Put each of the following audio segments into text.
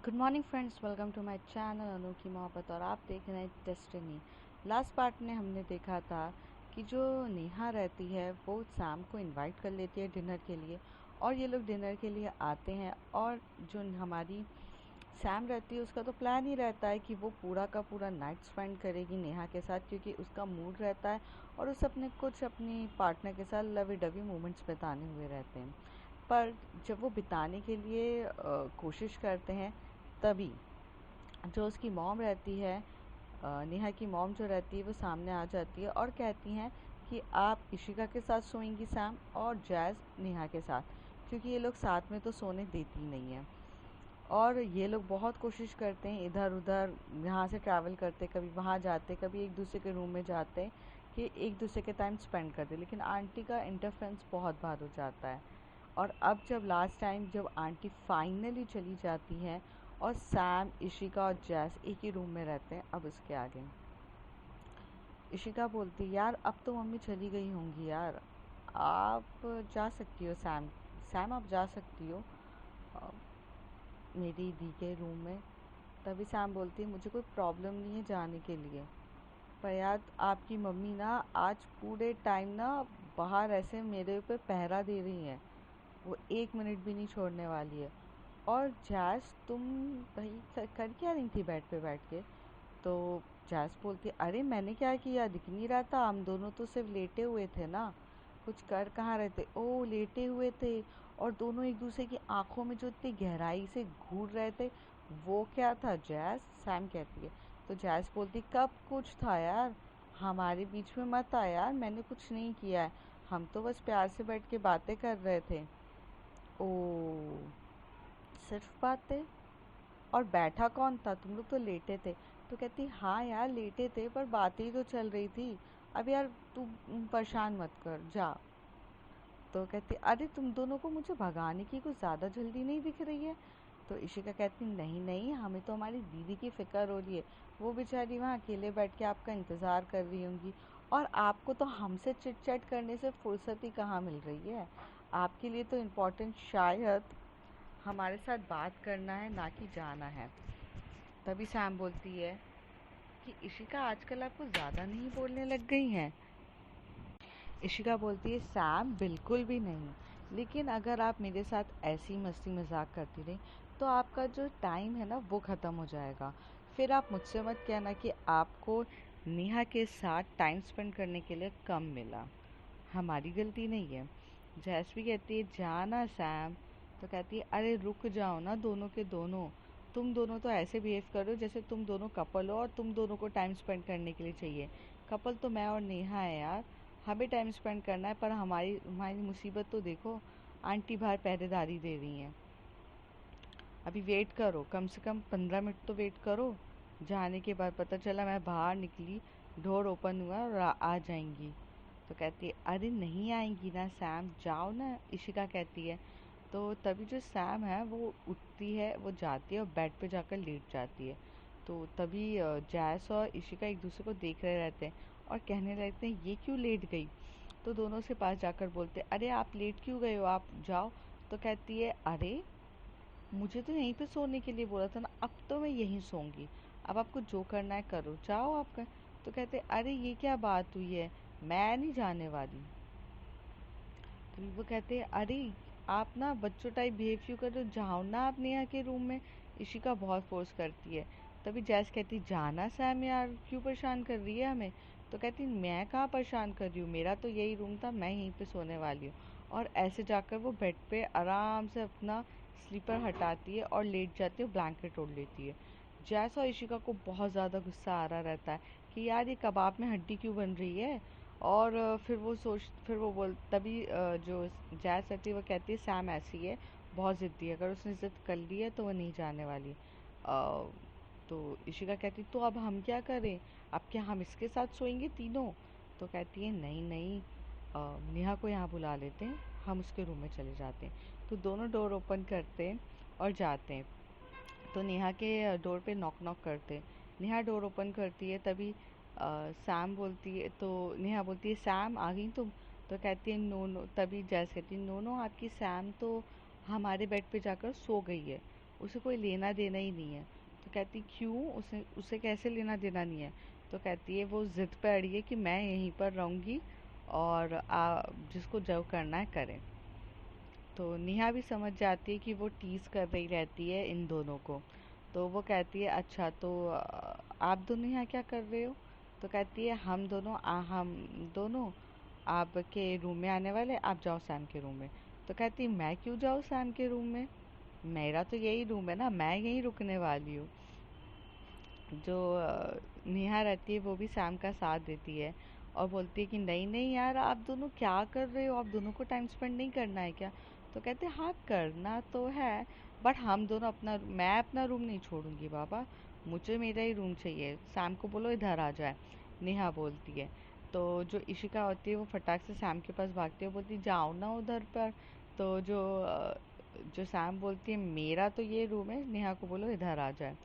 Good morning friends, welcome to my channel अनोखी मोहब्बत। और आप देख रहे हैं डेस्टिनी। लास्ट पार्ट में हमने देखा था कि जो नेहा रहती है वो सैम को इनवाइट कर लेती है डिनर के लिए, और ये लोग डिनर के लिए आते हैं। और जो हमारी सैम रहती है उसका तो प्लान ही रहता है कि वो पूरा का पूरा नाइट स्पेंड करेगी नेहा के साथ, क्योंकि उसका मूड रहता है और उसे अपनी पार्टनर के साथ लवी डवी मोमेंट्स बिताने हुए रहते हैं। पर जब वो बिताने के लिए कोशिश करते हैं, तभी जो उसकी मॉम रहती है, नेहा की मॉम जो रहती है, वो सामने आ जाती है और कहती हैं कि आप इशिका के साथ सोएंगी सैम, और जैज़ नेहा के साथ, क्योंकि ये लोग साथ में तो सोने देती नहीं है। और ये लोग बहुत कोशिश करते हैं, इधर उधर यहाँ से ट्रैवल करते, कभी वहाँ जाते, कभी एक दूसरे के रूम में जाते कि एक दूसरे के टाइम स्पेंड करते, लेकिन आंटी का इंटरफेरेंस बहुत बार हो जाता है। और अब जब लास्ट टाइम जब आंटी फाइनली चली जाती हैं और सैम, इशिका और जैस एक ही रूम में रहते हैं, अब इसके आगे इशिका बोलती, यार अब तो मम्मी चली गई होंगी यार, आप जा सकती हो सैम, सैम आप जा सकती हो अ, मेरी दी के रूम में। तभी सैम बोलती है, मुझे कोई प्रॉब्लम नहीं है जाने के लिए, पर यार आपकी मम्मी ना आज पूरे टाइम ना बाहर ऐसे मेरे ऊपर पहरा दे रही हैं, वो एक मिनट भी नहीं छोड़ने वाली है। और जैस तुम भाई कर क्या रही थी बेड पे बैठ के? तो जैस बोलती, अरे मैंने क्या किया, दिख नहीं रहा था, हम दोनों तो सिर्फ लेटे हुए थे ना, कुछ कर कहाँ रहे थे। ओ लेटे हुए थे, और दोनों एक दूसरे की आंखों में जो इतनी गहराई से घूर रहे थे, वो क्या था जैस? सैम कहती है। तो जैस बोलती, कब कुछ था यार, हमारे बीच में मत आ यार, मैंने कुछ नहीं किया है, हम तो बस प्यार से बैठ के बातें कर रहे थे। ओ, सिर्फ बातें? और बैठा कौन था, तुम लोग तो लेटे थे। तो कहती, हाँ यार लेटे थे, पर बातें ही तो चल रही थी। अब यार तू परेशान मत कर, जा। तो कहती, अरे तुम दोनों को मुझे भगाने की कुछ ज़्यादा जल्दी नहीं दिख रही है? तो इशिका कहती, नहीं नहीं, हमें तो हमारी दीदी की फ़िक्र हो रही है, वो बेचारी वहाँ अकेले बैठ के आपका इंतज़ार कर रही होंगी, और आपको तो हमसे चिट चैट करने से फुर्सत ही कहाँ मिल रही है। आपके लिए तो इम्पोर्टेंट शायद हमारे साथ बात करना है, ना कि जाना है। तभी सैम बोलती है कि इशिका आजकल आपको ज़्यादा नहीं बोलने लग गई हैं? इशिका बोलती है, सैम बिल्कुल भी नहीं, लेकिन अगर आप मेरे साथ ऐसी मस्ती मजाक करती रही तो आपका जो टाइम है ना वो ख़त्म हो जाएगा। फिर आप मुझसे मत कहना कि आपको नेहा के साथ टाइम स्पेंड करने के लिए कम मिला, हमारी गलती नहीं है। जैस भी कहती है, जाना सैम। तो कहती है, अरे रुक जाओ ना दोनों के दोनों, तुम दोनों तो ऐसे बिहेव करो जैसे तुम दोनों कपल हो और तुम दोनों को टाइम स्पेंड करने के लिए चाहिए। कपल तो मैं और नेहा है यार, हमें टाइम स्पेंड करना है, पर हमारी हमारी मुसीबत तो देखो, आंटी बाहर पहरेदारी दे रही हैं। अभी वेट करो, कम से कम 15 मिनट तो वेट करो। जाने के बाद पता चला मैं बाहर निकली, डोर ओपन हुआ और आ जाएंगी। तो कहती है, अरे नहीं आएंगी ना सैम, जाओ ना, इशिका कहती है। तो तभी जो सैम है वो उठती है, वो जाती है और बेड पे जाकर लेट जाती है। तो तभी जैस और इशिका एक दूसरे को देख रहे रहते हैं और कहने लगते हैं, ये क्यों लेट गई? तो दोनों से पास जाकर बोलते, अरे आप लेट क्यों गए हो, आप जाओ। तो कहती है, अरे मुझे तो यहीं पे सोने के लिए बोला था ना, अब तो मैं यहीं सोऊंगी, अब आपको जो करना है करो, जाओ आपका। तो कहते, अरे ये क्या बात हुई है, मैं नहीं जाने वाली। तो वो कहते हैं, अरे आप ना बच्चों टाइप बिहेव क्यों कर रहे हो, जाओ ना आप नेहा के रूम में। इशिका बहुत फोर्स करती है। तभी जैस कहती, जाना सैम यार, क्यों परेशान कर रही है हमें? तो कहती, मैं कहाँ परेशान कर रही हूँ, मेरा तो यही रूम था, मैं यहीं पे सोने वाली हूँ। और ऐसे जाकर वो बेड पे आराम से अपना स्लीपर हटाती है और लेट जाती है, ब्लैंकेट ओढ़ लेती है। जैस और इशिका को बहुत ज़्यादा गुस्सा आ रहा रहता है कि यार ये कबाब में हड्डी क्यों बन रही है। और फिर वो बोल तभी जो जैस रहती है वो कहती है, सैम ऐसी है, बहुत ज़िद्दी है, अगर उसने ज़िद कर ली है तो वो नहीं जाने वाली। तो इशिका कहती, तो अब हम क्या करें, अब क्या हम इसके साथ सोएंगे तीनों? तो कहती है, नहीं नहीं, नेहा को यहाँ बुला लेते हैं, हम उसके रूम में चले जाते हैं। तो दोनों डोर ओपन करते हैं और जाते हैं। तो नेहा के डोर पे नॉक नॉक करते हैं। नेहा डोर ओपन करती है, तभी सैम बोलती है, तो नेहा बोलती है, सैम आ गई तुम? तो कहती है, नो नो। तभी जैस कहती है, नो नो, आपकी सैम तो हमारे बेड पे जाकर सो गई है। उसे कोई लेना देना ही नहीं है। तो कहती क्यों, उसे उसे कैसे लेना देना नहीं है? तो कहती है वो ज़िद पे अड़ी है कि मैं यहीं पर रहूँगी और जिसको जो करना है करें। तो नेहा भी समझ जाती है कि वो टीज़ कर रही रहती है इन दोनों को। तो वो कहती है अच्छा तो आप दोनों यहाँ क्या कर रहे हो? तो कहती है हम दोनों आपके रूम में आने वाले, आप जाओ सैम के रूम में। तो कहती है मैं क्यों जाऊँ सैम के रूम में, मेरा तो यही रूम है ना, मैं यहीं रुकने वाली हूँ। जो नेहा रहती है वो भी सैम का साथ देती है और बोलती है कि नहीं नहीं यार, आप दोनों क्या कर रहे हो, आप दोनों को टाइम स्पेंड नहीं करना है क्या? तो कहते हैं हाँ करना तो है, बट हम दोनों मैं अपना रूम नहीं छोड़ूंगी बाबा, मुझे मेरा ही रूम चाहिए, सैम को बोलो इधर आ जाए। नेहा बोलती है। तो जो इशिका होती है वो फटाक से सैम के पास भागती है, बोलती जाओ ना उधर पर। तो जो सैम बोलती है मेरा तो ये रूम है, नेहा को बोलो इधर आ जाए।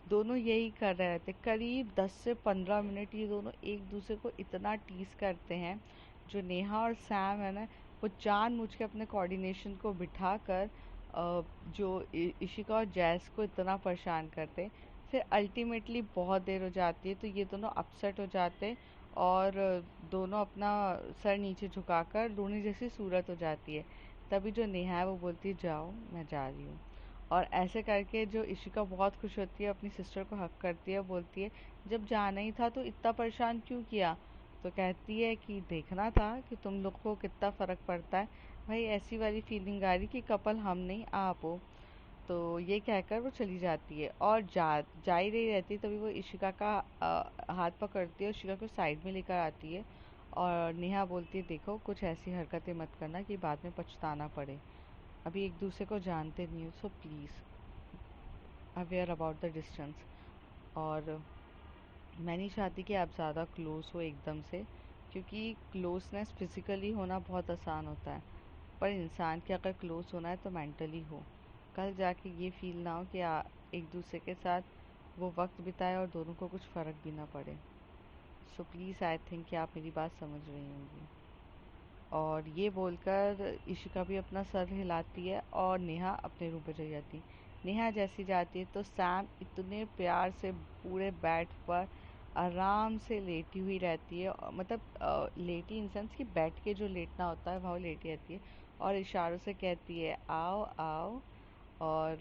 दोनों यही कर रहे थे करीब 10 से 15 मिनट, ये दोनों एक दूसरे को इतना टीज करते हैं। जो नेहा और सैम है ना, वो जानबूझ के अपने कोऑर्डिनेशन को बिठाकर जो इशिका और जैस को इतना परेशान करते हैं। फिर अल्टीमेटली बहुत देर हो जाती है तो ये दोनों अपसेट हो जाते हैं और दोनों अपना सर नीचे झुकाकर रोने जैसी सूरत हो जाती है। तभी जो नेहा है वो बोलती है जाओ मैं जा रही हूँ। और ऐसे करके जो इशिका बहुत खुश होती है, अपनी सिस्टर को हक करती है, बोलती है जब जाना ही था तो इतना परेशान क्यों किया? तो कहती है कि देखना था कि तुम लोग को कितना फ़र्क पड़ता है, भाई ऐसी वाली फीलिंग आ रही कि कपल हम नहीं आप हो। तो ये कहकर वो चली जाती है और जा ही रही रहती है, तभी वो इशिका का हाथ पकड़ती है, इशिका को साइड में लेकर आती है और नेहा बोलती है देखो कुछ ऐसी हरकतें मत करना कि बाद में पछताना पड़े, अभी एक दूसरे को जानते नहीं हो, so please aware about the distance. और मैं नहीं चाहती कि आप ज़्यादा क्लोज़ हो एकदम से, क्योंकि क्लोजनेस फिज़िकली होना बहुत आसान होता है, पर इंसान के अगर क्लोज़ होना है तो मेंटली हो, कल जाके ये फील ना हो कि एक दूसरे के साथ वो वक्त बिताए और दोनों को कुछ फ़र्क भी ना पड़े। सो प्लीज़ आई थिंक कि आप मेरी बात समझ रही होंगी। और ये बोलकर इशिका भी अपना सर हिलाती है और नेहा अपने रूम पे चली जाती है। नेहा जैसी जाती है तो सैम इतने प्यार से पूरे बेड पर आराम से लेटी हुई रहती है, मतलब लेटी इन सेंस कि बैठ के जो लेटना होता है वह लेटी रहती है और इशारों से कहती है आओ आओ। और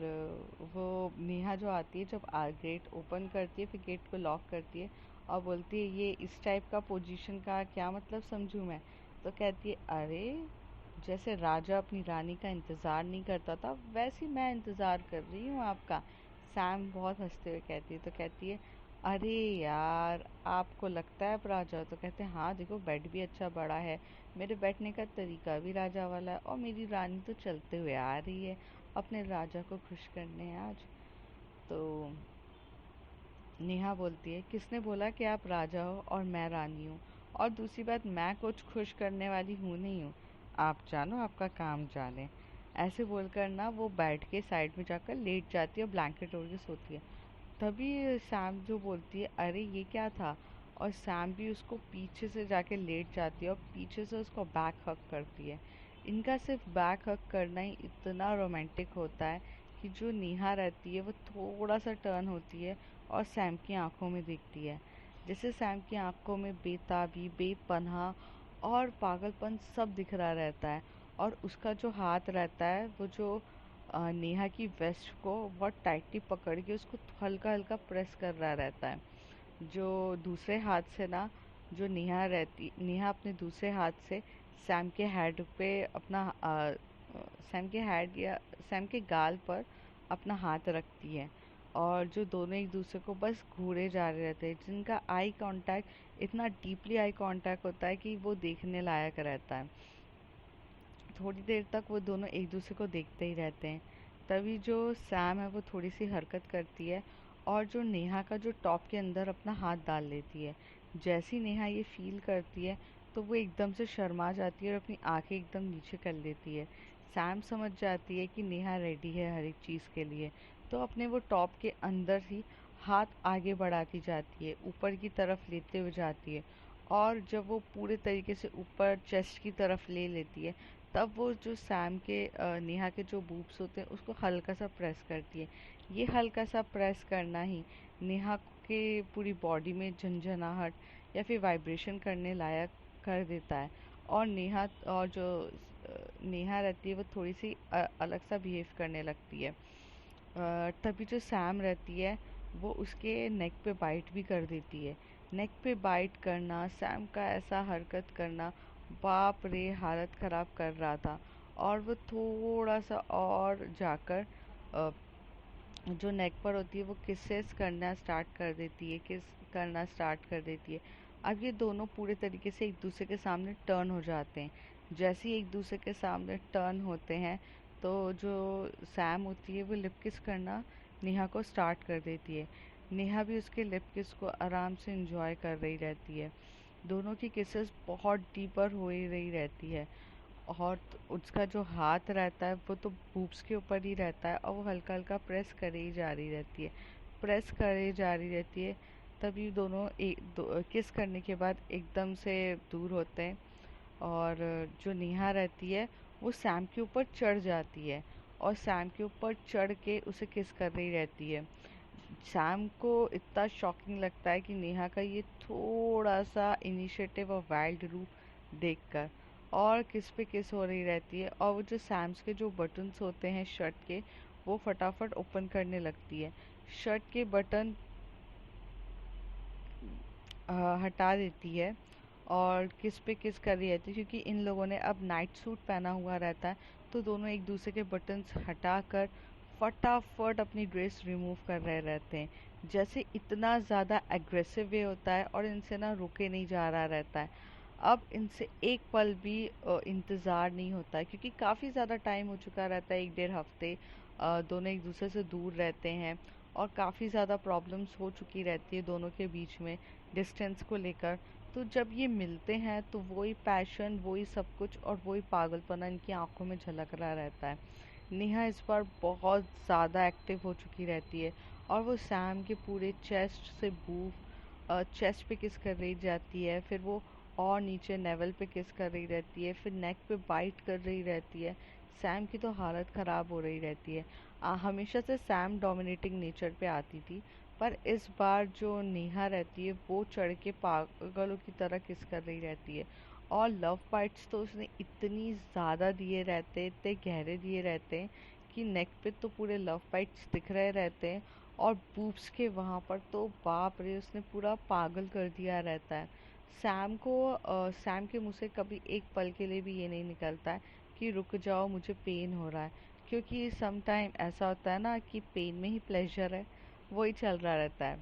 वो नेहा जो आती है जब गेट ओपन करती है फिर गेट को लॉक करती है और बोलती है ये इस टाइप का पोजीशन का क्या मतलब समझूं मैं? तो कहती है अरे जैसे राजा अपनी रानी का इंतज़ार नहीं करता था वैसे ही मैं इंतज़ार कर रही हूँ आपका। सैम बहुत हंसते हुए कहती है, तो कहती है अरे यार आपको लगता है आप राजा हो? तो कहते हैं हाँ देखो बेड भी अच्छा बड़ा है, मेरे बैठने का तरीका भी राजा वाला है और मेरी रानी तो चलते हुए आ रही है अपने राजा को खुश करने आज। तो नेहा बोलती है किसने बोला कि आप राजा हो और मैं रानी हूँ, और दूसरी बात मैं कुछ खुश करने वाली हूँ नहीं हूँ, आप जानो आपका काम जाने। ऐसे बोलकर ना वो बेड के साइड में जाकर लेट जाती है और ब्लैंकेट ओढ़ के सोती है। तभी सैम जो बोलती है अरे ये क्या था, और सैम भी उसको पीछे से जाके लेट जाती है और पीछे से उसको बैक हग करती है। इनका सिर्फ बैक हग करना ही इतना रोमांटिक होता है कि जो नेहा रहती है वो थोड़ा सा टर्न होती है और सैम की आंखों में देखती है। जैसे सैम की आंखों में बेताबी, बेपनाह और पागलपन सब दिख रहा रहता है। और उसका जो हाथ रहता है वो जो नेहा की वेस्ट को बहुत टाइटली पकड़ के उसको हल्का हल्का प्रेस कर रहा रहता है। जो दूसरे हाथ से ना, जो नेहा अपने दूसरे हाथ से सैम के हेड पे अपना सैम के हेड या सैम के गाल पर अपना हाथ रखती है और जो दोनों एक दूसरे को बस घूरे जा रहे रहते हैं, जिनका आई कांटेक्ट इतना डीपली आई कांटेक्ट होता है कि वो देखने लायक रहता है। थोड़ी देर तक वो दोनों एक दूसरे को देखते ही रहते हैं। तभी जो सैम है वो थोड़ी सी हरकत करती है और जो नेहा का जो टॉप के अंदर अपना हाथ डाल लेती है। जैसे ही नेहा ये फील करती है तो वो एकदम से शर्मा जाती है और अपनी आंखें एकदम नीचे कर लेती है। सैम समझ जाती है कि नेहा रेडी है हर एक चीज़ के लिए, तो अपने वो टॉप के अंदर ही हाथ आगे बढ़ाती जाती है, ऊपर की तरफ लेते हुए जाती है। और जब वो पूरे तरीके से ऊपर चेस्ट की तरफ ले लेती है तब वो जो सैम के नेहा के जो बूब्स होते हैं उसको हल्का सा प्रेस करती है। ये हल्का सा प्रेस करना ही नेहा के पूरी बॉडी में झंझनाहट या फिर वाइब्रेशन करने लायक कर देता है। और जो नेहा रहती है वो थोड़ी सी अलग सा बिहेव करने लगती है। तभी जो सैम रहती है वो उसके नेक पे बाइट भी कर देती है। नेक पे बाइट करना, सैम का ऐसा हरकत करना, बाप रे हालत ख़राब कर रहा था। और वो थोड़ा सा और जाकर अ, जो नेक पर होती है वो किसेस करना स्टार्ट कर देती है, किस करना स्टार्ट कर देती है। अब ये दोनों पूरे तरीके से एक दूसरे के सामने टर्न हो जाते हैं। जैसे ही एक दूसरे के सामने टर्न होते हैं तो जो सैम होती है वो लिप किस करना नेहा को स्टार्ट कर देती है। नेहा भी उसके लिप किस को आराम से इंजॉय कर रही रहती है। दोनों की किसेस बहुत डीपर हो ही रही रहती है। और उसका जो हाथ रहता है वो तो बूब्स के ऊपर ही रहता है और वो हल्का हल्का प्रेस करे ही जा रही रहती है, प्रेस करे जा रही रहती है। तभी दोनों किस करने के बाद एकदम से दूर होते हैं। और जो नेहा रहती है वो सैम के ऊपर चढ़ जाती है और सैम के ऊपर चढ़ के उसे किस कर रही रहती है। सैम को इतना शॉकिंग लगता है कि नेहा का ये थोड़ा सा इनिशिएटिव और वाइल्ड रूप देखकर। और किस पे किस हो रही रहती है और वो जो सैम्स के जो बटन्स होते हैं शर्ट के वो फटाफट ओपन करने लगती है। शर्ट के बटन हटा देती है और किस पे किस कर रही रहती है क्योंकि इन लोगों ने अब नाइट सूट पहना हुआ रहता है। तो दोनों एक दूसरे के बटन्स हटाकर फटाफट अपनी ड्रेस रिमूव कर रहे रहते हैं। जैसे इतना ज़्यादा एग्रेसिव वे होता है और इनसे ना रुके नहीं जा रहा रहता है। अब इनसे एक पल भी इंतज़ार नहीं होता है क्योंकि काफ़ी ज़्यादा टाइम हो चुका रहता है, 1 डेढ़ हफ्ते दोनों एक दूसरे से दूर रहते हैं। और काफ़ी ज़्यादा प्रॉब्लम्स हो चुकी रहती है दोनों के बीच में डिस्टेंस को लेकर। तो जब ये मिलते हैं तो वही पैशन, वही सब कुछ और वही पागलपना इनकी आंखों में झलक रहा रहता है। नेहा इस बार बहुत ज़्यादा एक्टिव हो चुकी रहती है और वो सैम के पूरे चेस्ट से चेस्ट पे किस कर रही जाती है, फिर वो और नीचे नेवल पे किस कर रही रहती है, फिर नेक पे बाइट कर रही रहती है। सैम की तो हालत ख़राब हो रही रहती है। हमेशा से सैम डोमिनेटिंग नेचर पे आती थी पर इस बार जो नेहा रहती है वो चढ़ के पागलों की तरह किस कर रही रहती है। और लव बाइट्स तो उसने इतनी ज़्यादा दिए रहते हैं, इतने गहरे दिए रहते हैं कि नेक पे तो पूरे लव बाइट्स दिख रहे रहते हैं। और बूब्स के वहाँ पर तो बाप रे उसने पूरा पागल कर दिया रहता है। सैम के मुंह से कभी एक पल के लिए भी ये नहीं निकलता है कि रुक जाओ मुझे पेन हो रहा है। क्योंकि सम टाइम ऐसा होता है ना कि पेन में ही प्लेजर है, वही चल रहा रहता है।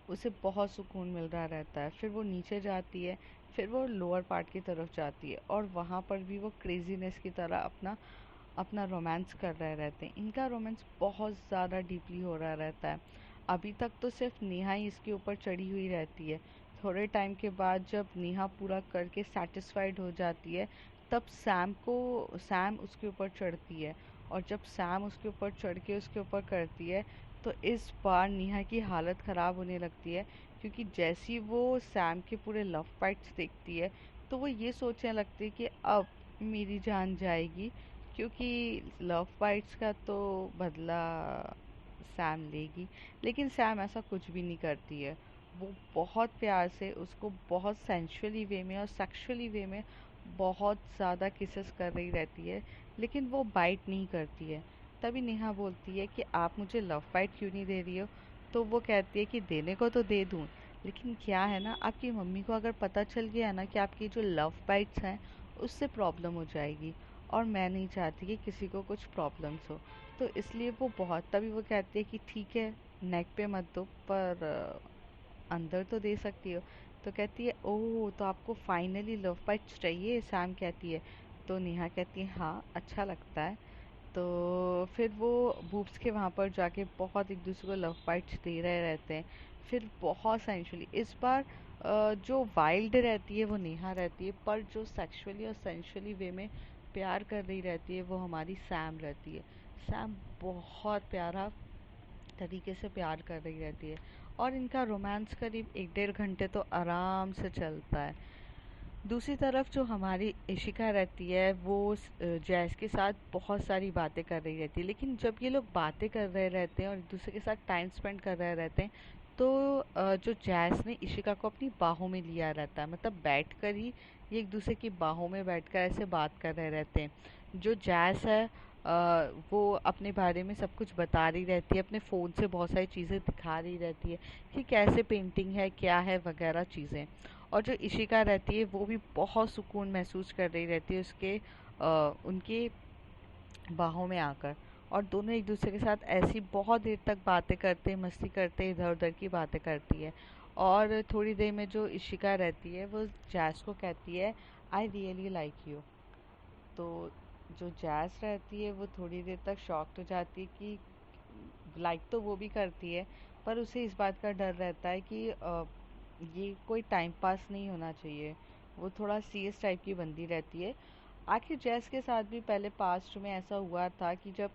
उसे बहुत सुकून मिल रहा रहता है। फिर वो नीचे जाती है, फिर वो लोअर पार्ट की तरफ जाती है और वहाँ पर भी वो क्रेजीनेस की तरह अपना अपना रोमांस कर रहे रहते हैं। इनका रोमांस बहुत ज़्यादा डीपली हो रहा रहता है। अभी तक तो सिर्फ नेहा ही इसके ऊपर चढ़ी हुई रहती है। थोड़े टाइम के बाद जब नेहा पूरा करके सेटिस्फाइड हो जाती है तब सैम उसके ऊपर चढ़ती है। और जब सैम उसके ऊपर चढ़ के उसके ऊपर करती है तो इस बार नेहा की हालत ख़राब होने लगती है क्योंकि जैसी वो सैम के पूरे लव फाइट्स देखती है तो वो ये सोचने लगती है कि अब मेरी जान जाएगी। क्योंकि लव फाइट्स का तो बदला सैम लेगी। लेकिन सैम ऐसा कुछ भी नहीं करती है। वो बहुत प्यार से उसको बहुत सेंशुअली वे में और सेक्सुअली वे में बहुत ज़्यादा किसेस कर रही रहती है लेकिन वो बाइट नहीं करती है। तभी नेहा बोलती है कि आप मुझे लव बाइट क्यों नहीं दे रही हो। तो वो कहती है कि देने को तो दे दूँ लेकिन क्या है ना आपकी मम्मी को अगर पता चल गया ना कि आपकी जो लव बाइट्स हैं उससे प्रॉब्लम हो जाएगी और मैं नहीं चाहती कि किसी को कुछ प्रॉब्लम्स हो। तो इसलिए वो बहुत तभी वो कहती है कि ठीक है नेक पे मत दो पर अंदर तो दे सकती हो। तो कहती है ओह तो आपको फाइनली लव बाइट्स चाहिए, सैम कहती है। तो नेहा कहती है हाँ अच्छा लगता है। तो फिर वो बूब्स के वहाँ पर जाके बहुत एक दूसरे को लव बाइट्स दे रहे रहते हैं। फिर बहुत सेंशुअली इस बार जो वाइल्ड रहती है वो नेहा रहती है पर जो सेक्सुअली और सेंशुअली वे में प्यार कर रही रहती है वो हमारी सैम रहती है। सैम बहुत प्यारा तरीके से प्यार कर रही रहती है और इनका रोमांस करीब 1 डेढ़ घंटे तो आराम से चलता है। दूसरी तरफ जो हमारी इशिका रहती है वो जैस के साथ बहुत सारी बातें कर रही रहती है, लेकिन जब ये लोग बातें कर रहे रहते हैं और एक दूसरे के साथ टाइम स्पेंड कर रहे रहते हैं तो जो जैस ने इशिका को अपनी बाहों में लिया रहता है, मतलब बैठकर ही ये एक दूसरे की बाहों में बैठकर ऐसे बात कर रहे रहते हैं। जो जैस है वो अपने बारे में सब कुछ बता रही रहती है, अपने फ़ोन से बहुत सारी चीज़ें दिखा रही रहती है कि कैसे पेंटिंग है, क्या है वगैरह चीज़ें। और जो इशिका रहती है वो भी बहुत सुकून महसूस कर रही रहती है उनके बाहों में आकर। और दोनों एक दूसरे के साथ ऐसी बहुत देर तक बातें करते, मस्ती करते, इधर उधर की बातें करती है। और थोड़ी देर में जो इशिका रहती है वो जैस को कहती है, आई रियली लाइक यू। तो जो जैस रहती है वो थोड़ी देर तक शॉक्ड हो जाती है कि लाइक तो वो भी करती है, पर उसे इस बात का डर रहता है कि ये कोई टाइम पास नहीं होना चाहिए। वो थोड़ा सीरियस टाइप की बंदी रहती है। आखिर जैस के साथ भी पहले पास्ट में ऐसा हुआ था कि जब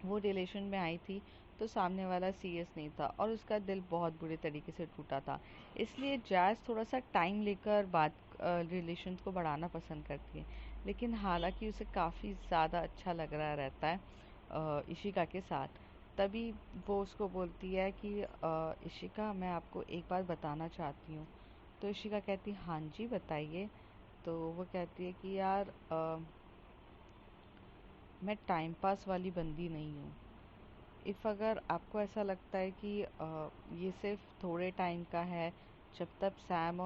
वो रिलेशन में आई थी तो सामने वाला सीरियस नहीं था और उसका दिल बहुत बुरे तरीके से टूटा था। इसलिए जैस थोड़ा सा टाइम लेकर बात रिलेशन को बढ़ाना पसंद करती है, लेकिन हालांकि उसे काफ़ी ज़्यादा अच्छा लग रहा रहता है इशिका के साथ। तभी वो उसको बोलती है कि इशिका, मैं आपको एक बात बताना चाहती हूँ। तो इशिका कहती है, हाँ जी बताइए। तो वो कहती है कि यार मैं टाइम पास वाली बंदी नहीं हूँ। इफ़ अगर आपको ऐसा लगता है कि ये सिर्फ थोड़े टाइम का है, जब तक सैम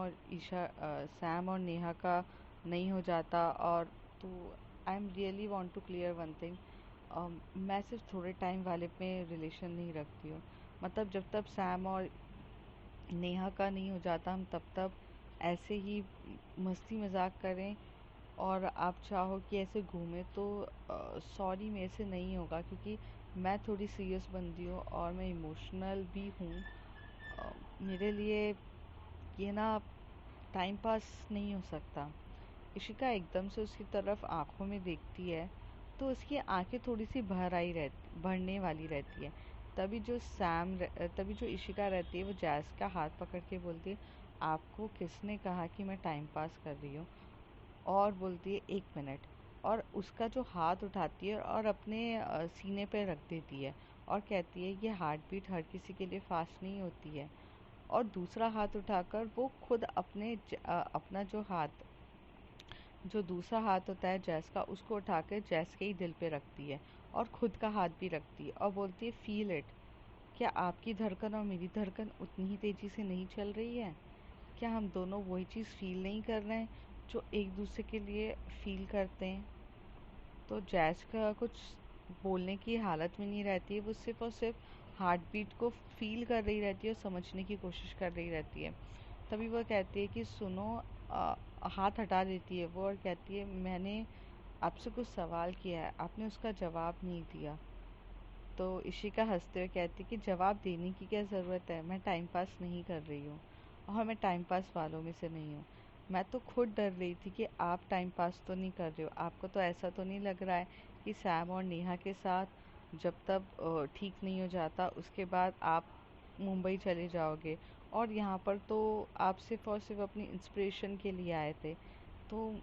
और नेहा का नहीं हो जाता, और तो I am really want to clear one thing, मैं सिर्फ थोड़े टाइम वाले में रिलेशन नहीं रखती हूँ। मतलब जब तक सैम और नेहा का नहीं हो जाता हम तब तक ऐसे ही मस्ती मजाक करें, और आप चाहो कि ऐसे घूमें तो सॉरी मेरे से नहीं होगा, क्योंकि मैं थोड़ी सीरियस बंदी हूँ और मैं इमोशनल भी हूँ। मेरे लिए ये ना टाइम पास नहीं हो सकता। इशिका एकदम से उसकी तरफ आंखों में देखती है तो उसकी आंखें थोड़ी सी भरने वाली रहती है। तभी जो इशिका रहती है वो जैस का हाथ पकड़ के बोलती है, आपको किसने कहा कि मैं टाइम पास कर रही हूँ? और बोलती है, एक मिनट। और उसका जो हाथ उठाती है और अपने सीने पे रख देती है और कहती है, ये हार्ट बीट हर किसी के लिए फास्ट नहीं होती है। और दूसरा हाथ उठाकर वो खुद अपना जो दूसरा हाथ होता है जैस का, उसको उठाकर जैस के ही दिल पे रखती है और खुद का हाथ भी रखती है और बोलती है, फील इट। क्या आपकी धड़कन और मेरी धड़कन उतनी ही तेजी से नहीं चल रही है? क्या हम दोनों वही चीज़ फील नहीं कर रहे हैं जो एक दूसरे के लिए फील करते हैं? तो जैज़ का कुछ बोलने की हालत में नहीं रहती है, वो सिर्फ़ और सिर्फ हार्ट बीट को फ़ील कर रही रहती है और समझने की कोशिश कर रही रहती है। तभी वो कहती है कि सुनो, हाथ हटा देती है वो और कहती है, मैंने आपसे कुछ सवाल किया है, आपने उसका जवाब नहीं दिया। तो इशिका हंसते हुए कहती है कि जवाब देने की क्या ज़रूरत है, मैं टाइम पास नहीं कर रही हूँ और मैं टाइम पास वालों में से नहीं हूँ। मैं तो खुद डर रही थी कि आप टाइम पास तो नहीं कर रहे हो, आपको तो ऐसा तो नहीं लग रहा है कि सैम और नेहा के साथ जब तक ठीक नहीं हो जाता उसके बाद आप मुंबई चले जाओगे, और यहाँ पर तो आप सिर्फ और सिर्फ अपनी इंस्पिरेशन के लिए आए थे। तो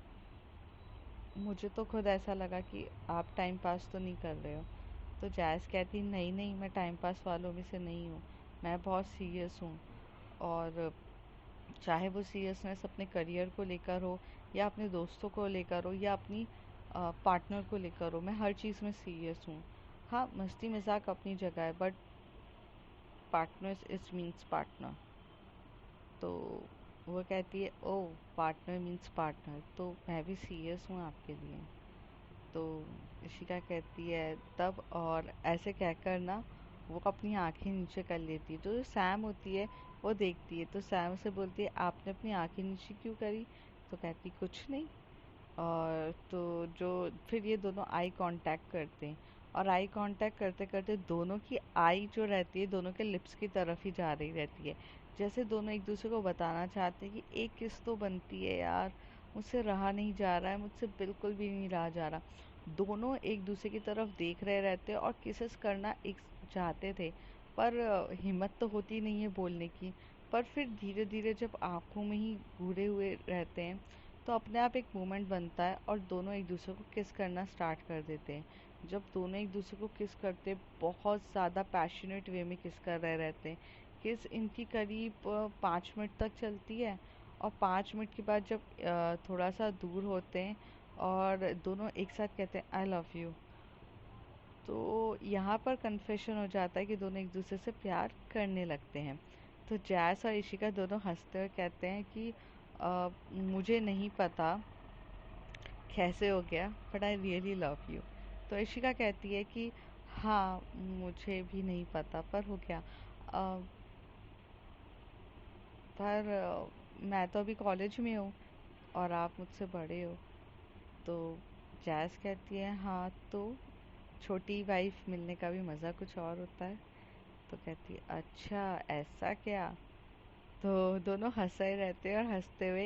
मुझे तो खुद ऐसा लगा कि आप टाइम पास तो नहीं कर रहे हो। तो जैज़ कहती, नहीं नहीं, मैं टाइम पास वालों में से नहीं हूँ, मैं बहुत सीरियस हूँ। और चाहे वो सीरियसनेस अपने करियर को लेकर हो या अपने दोस्तों को लेकर हो या अपनी पार्टनर को लेकर हो, मैं हर चीज़ में सीरियस हूँ। हाँ, मस्ती मजाक अपनी जगह है, but partners is means partner. तो वो कहती है, ओ पार्टनर मीन्स पार्टनर, तो मैं भी सीरियस हूँ आपके लिए। तो इशिका कहती है तब, और ऐसे कहकर ना वो अपनी आंखें नीचे कर लेती है। तो जो सैम होती है वो देखती है, तो सैम उसे बोलती है, आपने अपनी आंखें नीचे क्यों करी? तो कहती, कुछ नहीं। और तो जो फिर ये दोनों आई कांटेक्ट करते हैं, और आई कांटेक्ट करते करते दोनों की आई जो रहती है दोनों के लिप्स की तरफ ही जा रही रहती है, जैसे दोनों एक दूसरे को बताना चाहते हैं कि एक किस तो बनती है यार, मुझसे रहा नहीं जा रहा है, मुझसे बिल्कुल भी नहीं रहा जा रहा। दोनों एक दूसरे की तरफ देख रहे रहते हैं और किसेस करना एक चाहते थे, पर हिम्मत तो होती नहीं है बोलने की। पर फिर धीरे धीरे जब आंखों में ही घूरे हुए रहते हैं तो अपने आप एक मोमेंट बनता है और दोनों एक दूसरे को किस करना स्टार्ट कर देते हैं। जब दोनों एक दूसरे को किस करते हैं, बहुत ज़्यादा पैशनेट वे में किस कर रहे रहते हैं। किस इनकी करीब 5 मिनट तक चलती है और 5 मिनट के बाद जब थोड़ा सा दूर होते हैं और दोनों एक साथ कहते हैं आई लव यू, तो यहाँ पर कन्फेशन हो जाता है कि दोनों एक दूसरे से प्यार करने लगते हैं। तो जैस और इशिका दोनों हंसते हुए कहते हैं कि मुझे नहीं पता कैसे हो गया, but I really love you. तो इशिका कहती है कि हाँ, मुझे भी नहीं पता पर हो गया। अ, पर मैं तो अभी कॉलेज में हूँ और आप मुझसे बड़े हो। तो जैस कहती है हाँ, तो छोटी वाइफ मिलने का भी मज़ा कुछ और होता है। तो कहती है अच्छा ऐसा क्या। तो दोनों हंस रहे रहते हैं और हंसते हुए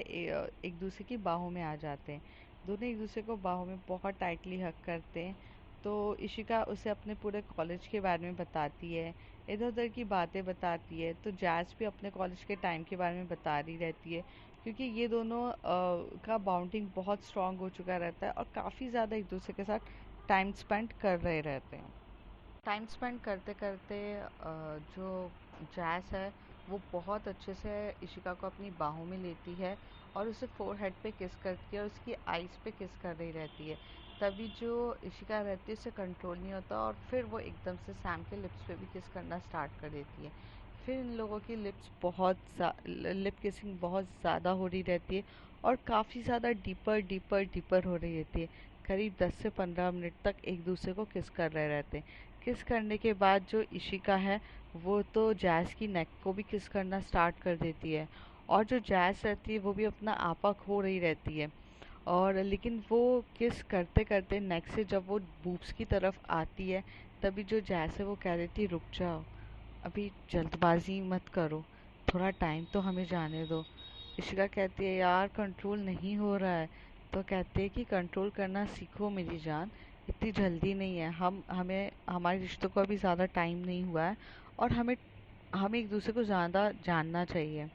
एक दूसरे की बाहों में आ जाते हैं। दोनों एक दूसरे को बाहों में बहुत टाइटली हग करते हैं। तो इशिका उसे अपने पूरे कॉलेज के बारे में बताती है, इधर उधर की बातें बताती है। तो जैज़ भी अपने कॉलेज के टाइम के बारे में बता रही रहती है, क्योंकि ये दोनों का बॉन्डिंग बहुत स्ट्रांग हो चुका रहता है और काफ़ी ज़्यादा एक दूसरे के साथ टाइम स्पेंड कर रहे रहते हैं। टाइम स्पेंड करते करते जो जैस है वो बहुत अच्छे से इशिका को अपनी बाहों में लेती है और उसे फोरहेड पे किस करती है और उसकी आईज पे किस कर रही रहती है। तभी जो इशिका रहती है उसे कंट्रोल नहीं होता और फिर वो एकदम से सैम के लिप्स पे भी किस करना स्टार्ट कर देती है। फिर इन लोगों की लिप किसिंग बहुत ज़्यादा हो रही रहती है और काफ़ी ज़्यादा डीपर डीपर डीपर हो रही रहती है। करीब 10 से 15 मिनट तक एक दूसरे को किस कर रहे रहते हैं। किस करने के बाद जो इशिका है वो तो जैस की नेक को भी किस करना स्टार्ट कर देती है और जो जैस रहती है वो भी अपना आपा खो रही रहती है। और लेकिन वो किस करते करते नेक से जब वो बूब्स की तरफ आती है, तभी जो जैस है वो कह रही थी रुक जाओ, अभी जल्दबाजी मत करो, थोड़ा टाइम तो हमें जाने दो। इशिका कहती है यार कंट्रोल नहीं हो रहा है। तो कहते हैं कि कंट्रोल करना सीखो मेरी जान, इतनी जल्दी नहीं है, हमें हमारे रिश्तों को अभी ज़्यादा टाइम नहीं हुआ है और हमें हमें एक दूसरे को ज़्यादा जानना चाहिए।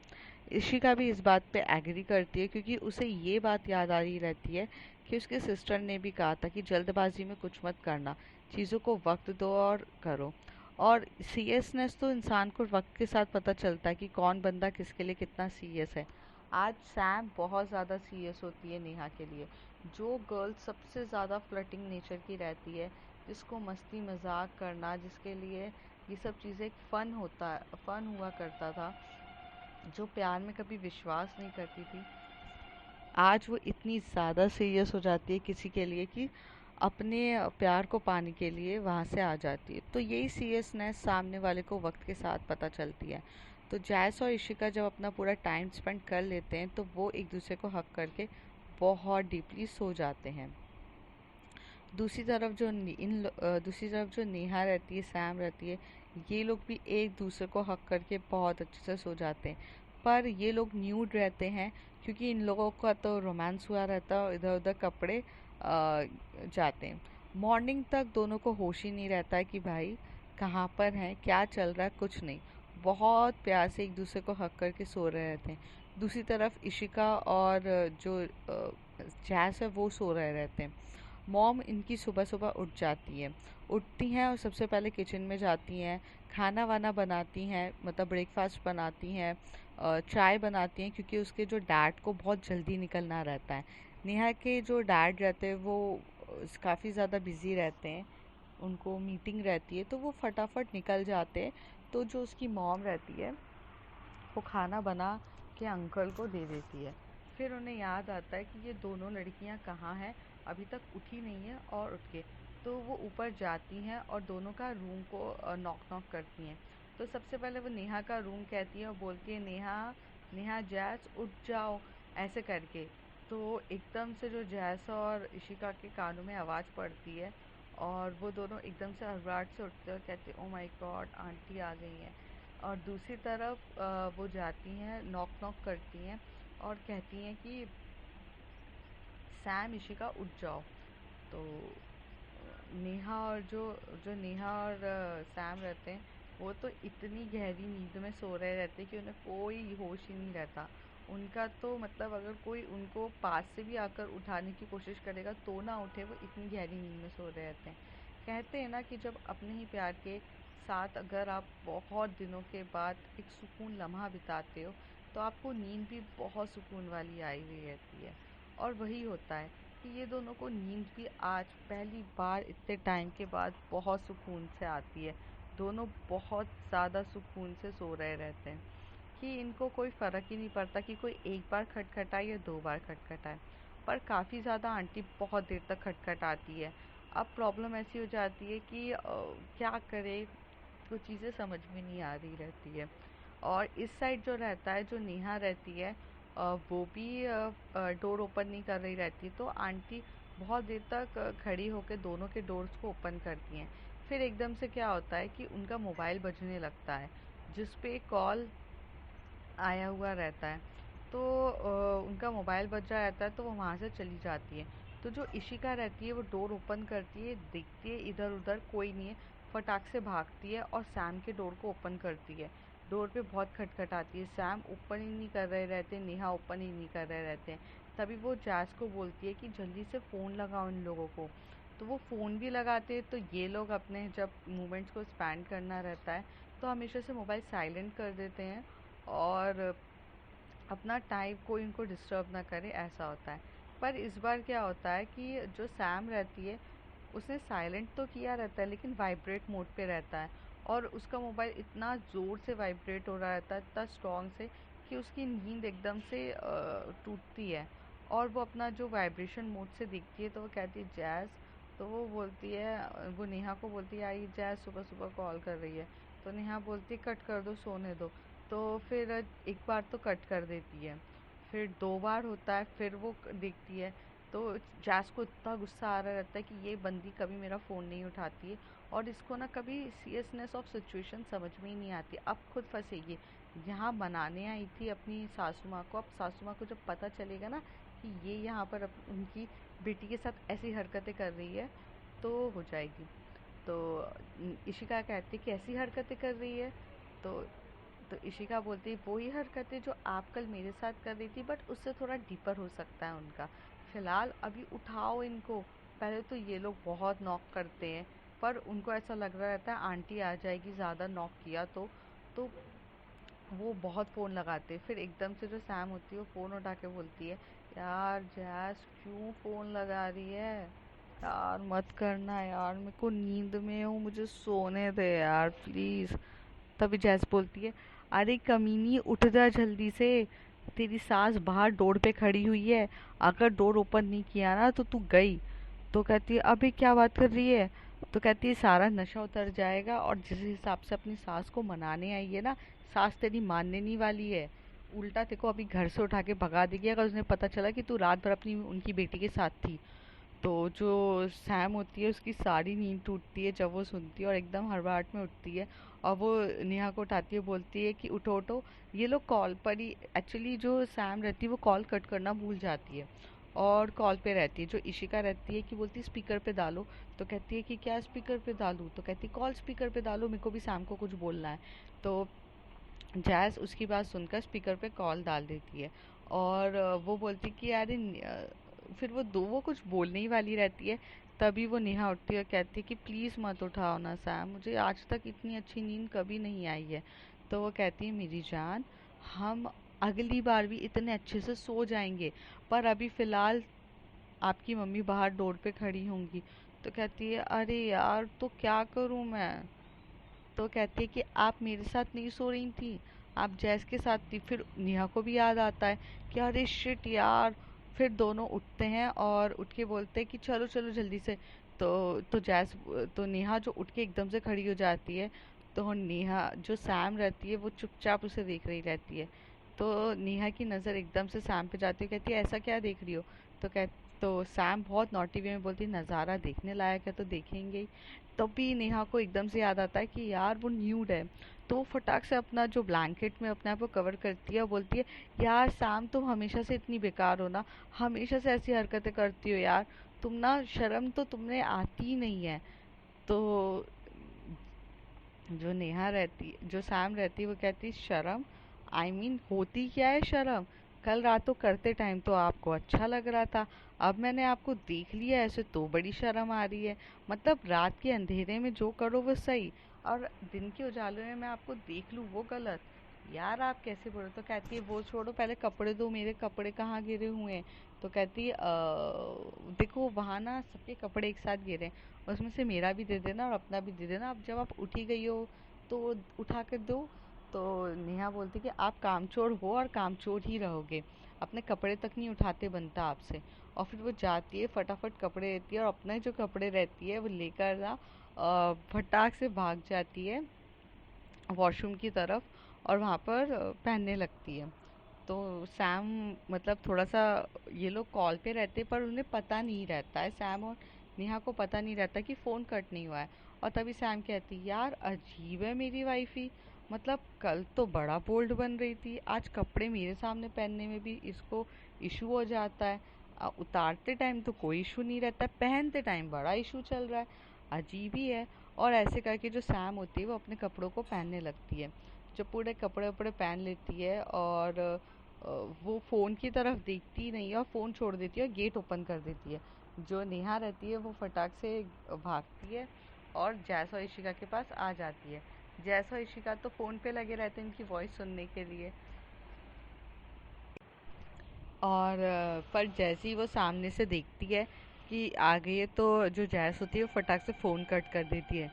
इशिका भी इस बात पे एग्री करती है, क्योंकि उसे ये बात याद आ रही रहती है कि उसके सिस्टर ने भी कहा था कि जल्दबाजी में कुछ मत करना, चीज़ों को वक्त दो और करो। और सीरियसनेस तो इंसान को वक्त के साथ पता चलता है कि कौन बंदा किसके लिए कितना सीरियस है। आज सैम बहुत ज़्यादा सीरियस होती है नेहा के लिए। जो गर्ल सबसे ज़्यादा फ्लर्टिंग नेचर की रहती है, जिसको मस्ती मजाक करना, जिसके लिए ये सब चीज़ें एक फ़न हुआ करता था, जो प्यार में कभी विश्वास नहीं करती थी, आज वो इतनी ज़्यादा सीरियस हो जाती है किसी के लिए कि अपने प्यार को पाने के लिए वहाँ से आ जाती है। तो यही सीरियसनेस सामने वाले को वक्त के साथ पता चलती है। तो जैस और इशिका जब अपना पूरा टाइम स्पेंड कर लेते हैं तो वो एक दूसरे को हक करके बहुत डीपली सो जाते हैं। दूसरी तरफ जो नेहा रहती है, सैम रहती है, ये लोग भी एक दूसरे को हक करके बहुत अच्छे से सो जाते हैं। पर ये लोग न्यूड रहते हैं, क्योंकि इन लोगों का तो रोमांस हुआ रहता है और इधर उधर कपड़े जाते हैं। मॉर्निंग तक दोनों को होश ही नहीं रहता है कि भाई कहाँ पर हैं, क्या चल रहा है, कुछ नहीं। बहुत प्यार से एक दूसरे को हक करके सो रहे रहते हैं। दूसरी तरफ इशिका और जो जैस है वो सो रहे रहते हैं। मॉम इनकी सुबह सुबह उठ जाती है, उठती हैं और सबसे पहले किचन में जाती हैं, खाना वाना बनाती हैं, मतलब ब्रेकफास्ट बनाती हैं, चाय बनाती हैं, क्योंकि उसके जो डैड को बहुत जल्दी निकलना रहता है। नेहा के जो डैड रहते हैं वो काफ़ी ज़्यादा बिज़ी रहते हैं, उनको मीटिंग रहती है तो वो फटाफट निकल जाते हैं। तो जो उसकी मॉम रहती है वो खाना बना के अंकल को दे देती है। फिर उन्हें याद आता है कि ये दोनों लड़कियां कहाँ हैं, अभी तक उठी नहीं है, और उठ के तो वो ऊपर जाती हैं और दोनों का रूम को नॉक नॉक करती हैं। तो सबसे पहले वो नेहा का रूम कहती है और बोलती है नेहा, नेहा जैस उठ जाओ, ऐसे करके। तो एकदम से जो जैस और इशिका के कानों में आवाज़ पड़ती है और वो दोनों एकदम से हड़बड़ाहट से उठते हैं और कहते हैं ओ माय गॉड आंटी आ गई हैं। और दूसरी तरफ वो जाती हैं, नॉक नॉक करती हैं और कहती हैं कि सैम इशिका उठ जाओ। तो नेहा और जो जो नेहा और सैम रहते हैं वो तो इतनी गहरी नींद में सो रहे रहते कि उन्हें कोई होश ही नहीं रहता। उनका तो मतलब अगर कोई उनको पास से भी आकर उठाने की कोशिश करेगा तो ना उठे, वो इतनी गहरी नींद में सो रहे रहते हैं। कहते हैं ना कि जब अपने ही प्यार के साथ अगर आप बहुत दिनों के बाद एक सुकून लम्हा बिताते हो तो आपको नींद भी बहुत सुकून वाली आई हुई रहती है। और वही होता है कि ये दोनों को नींद भी आज पहली बार इतने टाइम के बाद बहुत सुकून से आती है। दोनों बहुत ज़्यादा सुकून से सो रहे रहते हैं कि इनको कोई फ़र्क ही नहीं पड़ता कि कोई एक बार खटखटाए या दो बार खटखटाए। पर काफ़ी ज़्यादा आंटी बहुत देर तक खटखटाती है। अब प्रॉब्लम ऐसी हो जाती है कि क्या करे, कुछ चीज़ें समझ में नहीं आ रही रहती है। और इस साइड जो रहता है, जो नेहा रहती है, वो भी डोर ओपन नहीं कर रही रहती, तो आंटी बहुत देर तक खड़ी होकर दोनों के डोर्स को ओपन करती हैं। फिर एकदम से क्या होता है कि उनका मोबाइल बजने लगता है जिस पे कॉल आया हुआ रहता है। तो उनका मोबाइल बज रहा रहता है तो वो वहाँ से चली जाती है। तो जो इशिका रहती है वो डोर ओपन करती है, देखती है इधर उधर कोई नहीं है, फटाक से भागती है और सैम के डोर को ओपन करती है। डोर पे बहुत खटखटाती है, सैम ओपन ही नहीं कर रहे रहते, नेहा ओपन ही नहीं कर रहे रहते हैं। तभी वो जैस को बोलती है कि जल्दी से फ़ोन लगाओ इन लोगों को। तो वो फ़ोन भी लगाते हैं, तो ये लोग अपने जब मोमेंट्स को स्पेंड करना रहता है तो हमेशा से मोबाइल साइलेंट कर देते हैं और अपना टाइम कोई इनको डिस्टर्ब ना करे, ऐसा होता है। पर इस बार क्या होता है कि जो सैम रहती है उसने साइलेंट तो किया रहता है लेकिन वाइब्रेट मोड पे रहता है। और उसका मोबाइल इतना ज़ोर से वाइब्रेट हो रहा रहता है, इतना स्ट्रॉन्ग से, कि उसकी नींद एकदम से टूटती है। और वो अपना जो वाइब्रेशन मोड से दिखती है तो वो कहती है जैज़। तो वो बोलती है, वो नेहा को बोलती है आई जैज़ सुबह सुबह कॉल कर रही है। तो नेहा बोलती है कट कर दो, सोने दो। तो फिर एक बार तो कट कर देती है, फिर दो बार होता है, फिर वो देखती है। तो जैस को इतना गुस्सा आ रहा रहता है कि ये बंदी कभी मेरा फ़ोन नहीं उठाती है और इसको ना कभी सीरियसनेस ऑफ सिचुएशन समझ में ही नहीं आती। अब खुद फंसेगी, यहाँ बनाने आई थी अपनी सासू माँ को। अब सासू माँ को जब पता चलेगा ना कि ये यहाँ पर उनकी बेटी के साथ ऐसी हरकतें कर रही है तो हो जाएगी। तो इशिका कहती है कि ऐसी हरकतें कर रही है। तो इशिका बोलती है वही हरकतें जो आप कल मेरे साथ कर रही थी, बट उससे थोड़ा डीपर हो सकता है उनका। फिलहाल अभी उठाओ इनको। पहले तो ये लोग बहुत नॉक करते हैं पर उनको ऐसा लग रहा रहता है आंटी आ जाएगी ज़्यादा नॉक किया तो वो बहुत फ़ोन लगाते हैं। फिर एकदम से जो सैम होती है वो फ़ोन उठा के बोलती है यार जैस क्यों फ़ोन लगा रही है, यार मत करना यार, मेरे को नींद में हूँ, मुझे सोने दे यार प्लीज़। तभी जैस बोलती है अरे कमीनी उठ जा जल्दी से, तेरी सास बाहर डोर पे खड़ी हुई है, अगर डोर ओपन नहीं किया ना तो तू गई। तो कहती है अभी क्या बात कर रही है। तो कहती है सारा नशा उतर जाएगा और जिस हिसाब से अपनी सास को मनाने आई है ना, सास तेरी मानने नहीं वाली है, उल्टा तेको अभी घर से उठा के भगा देगी अगर उसने पता चला कि तू रात भर अपनी उनकी बेटी के साथ थी। तो जो सैम होती है उसकी सारी नींद टूटती है जब वो सुनती है और एकदम हड़बड़ाहट में उठती है। और वो नेहा को उठाती है, बोलती है कि उठो उठो। ये लोग कॉल पर ही, एक्चुअली जो सैम रहती है वो कॉल कट करना भूल जाती है और कॉल पे रहती है। जो इशिका रहती है कि बोलती है स्पीकर पे डालो। तो कहती है कि क्या स्पीकर पे डालूँ। तो कहती है कॉल स्पीकर पे डालो, मेरे को भी सैम को कुछ बोलना है। तो जैस उसकी बात सुनकर स्पीकर पे कॉल डाल देती है और वो बोलती कि अरे फिर वो कुछ बोलने ही वाली रहती है। तभी वो नेहा उठती है और कहती है कि प्लीज़ मत उठाओ ना सैम, मुझे आज तक इतनी अच्छी नींद कभी नहीं आई है। तो वो कहती है मेरी जान, हम अगली बार भी इतने अच्छे से सो जाएंगे, पर अभी फ़िलहाल आपकी मम्मी बाहर डोर पे खड़ी होंगी। तो कहती है अरे यार तो क्या करूँ मैं। तो कहती है कि आप मेरे साथ नहीं सो रही थी, आप जैस के साथ थी। फिर नेहा को भी याद आता है कि अरे शिट यार। फिर दोनों उठते हैं और उठ के बोलते हैं कि चलो चलो जल्दी से। तो जैस, तो नेहा जो उठ के एकदम से खड़ी हो जाती है। तो नेहा, जो सैम रहती है वो चुपचाप उसे देख रही रहती है। तो नेहा की नज़र एकदम से सैम पे जाती है, कहती है ऐसा क्या देख रही हो। तो कह तो सैम बहुत नॉटी वे में बोलती है नज़ारा देखने लायक है तो देखेंगे ही। तभी नेहा को एकदम से याद आता है कि यार वो न्यूड है। तो वो फटाक से अपना जो ब्लैंकेट में अपने आप को कवर करती है और बोलती है यार सैम तुम हमेशा से इतनी बेकार हो ना, हमेशा से ऐसी हरकतें करती हो यार, तुम ना शर्म तो तुमने आती ही नहीं है। तो जो नेहा रहती, जो सैम रहती, वो कहती शर्म, आई मीन होती क्या है शर्म? कल रात को करते टाइम तो आपको अच्छा लग रहा था, अब मैंने आपको देख लिया ऐसे तो बड़ी शर्म आ रही है। मतलब रात के अंधेरे में जो करो वो सही, और दिन के उजाले में मैं आपको देख लूँ वो गलत। यार आप कैसे बोलो? तो कहती है वो छोड़ो, पहले कपड़े दो, मेरे कपड़े कहाँ गिरे हुए हैं? तो कहती है देखो वहाँ ना सबके कपड़े एक साथ गिरे हैं, उसमें से मेरा भी दे देना और अपना भी दे देना, अब जब आप उठी गई हो तो उठा कर दो। तो नेहा बोलती कि आप कामचोर हो और कामचोर ही रहोगे, अपने कपड़े तक नहीं उठाते बनता आपसे। और फिर वो जाती है, फटाफट कपड़े लेती है और अपने जो कपड़े रहती है वो लेकर ना फटाक से भाग जाती है वॉशरूम की तरफ, और वहाँ पर पहनने लगती है। तो सैम, मतलब थोड़ा सा, ये लोग कॉल पे रहते पर उन्हें पता नहीं रहता है, सैम और नेहा को पता नहीं रहता कि फ़ोन कट नहीं हुआ है। और तभी सैम कहती यार अजीब है मेरी वाइफी, मतलब कल तो बड़ा बोल्ड बन रही थी, आज कपड़े मेरे सामने पहनने में भी इसको इशू हो जाता है। उतारते टाइम तो कोई इशू नहीं रहता, पहनते टाइम बड़ा इशू चल रहा है, अजीब ही है। और ऐसे करके जो सैम होती है वो अपने कपड़ों को पहनने लगती है, जो पूरे कपड़े वपड़े पहन लेती है, और वो फ़ोन की तरफ देखती नहीं है और फ़ोन छोड़ देती है और गेट ओपन कर देती है। जो नेहा रहती है वो फटाक से भागती है और जैस और इशिका के पास आ जाती है। जैस और इशिका तो फ़ोन पे लगे रहते हैं इनकी वॉइस सुनने के लिए। और पर जैसे ही वो सामने से देखती है कि आ गई है, तो जो जैस होती है वो फटाक से फ़ोन कट कर देती है।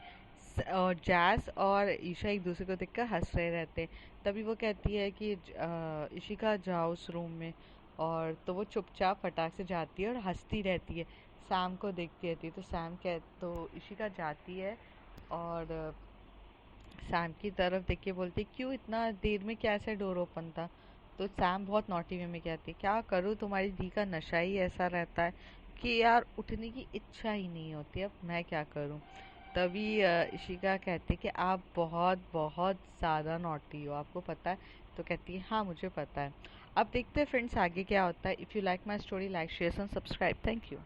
और जैस और ईशा एक दूसरे को देखकर हंस रहे रहते हैं। तभी वो कहती है कि इशिका जाओ उस रूम में। और तो वो चुपचाप फटाक से जाती है और हंसती रहती है, सैम को देखती रहती है। तो तो इशिका जाती है और सैम की तरफ देख के बोलती क्यों इतना देर में क्या ऐसा डोर ओपन था? तो सैम बहुत नॉटी वे में कहती क्या करूँ, तुम्हारी धी का नशा ही ऐसा रहता है कि यार उठने की इच्छा ही नहीं होती, अब मैं क्या करूँ? तभी इशिका कहती कि आप बहुत बहुत ज़्यादा नॉटी हो, आपको पता है? तो कहती है हाँ मुझे पता है। अब देखते हैं फ्रेंड्स आगे क्या होता है। If you like my story, like share and subscribe. Thank you.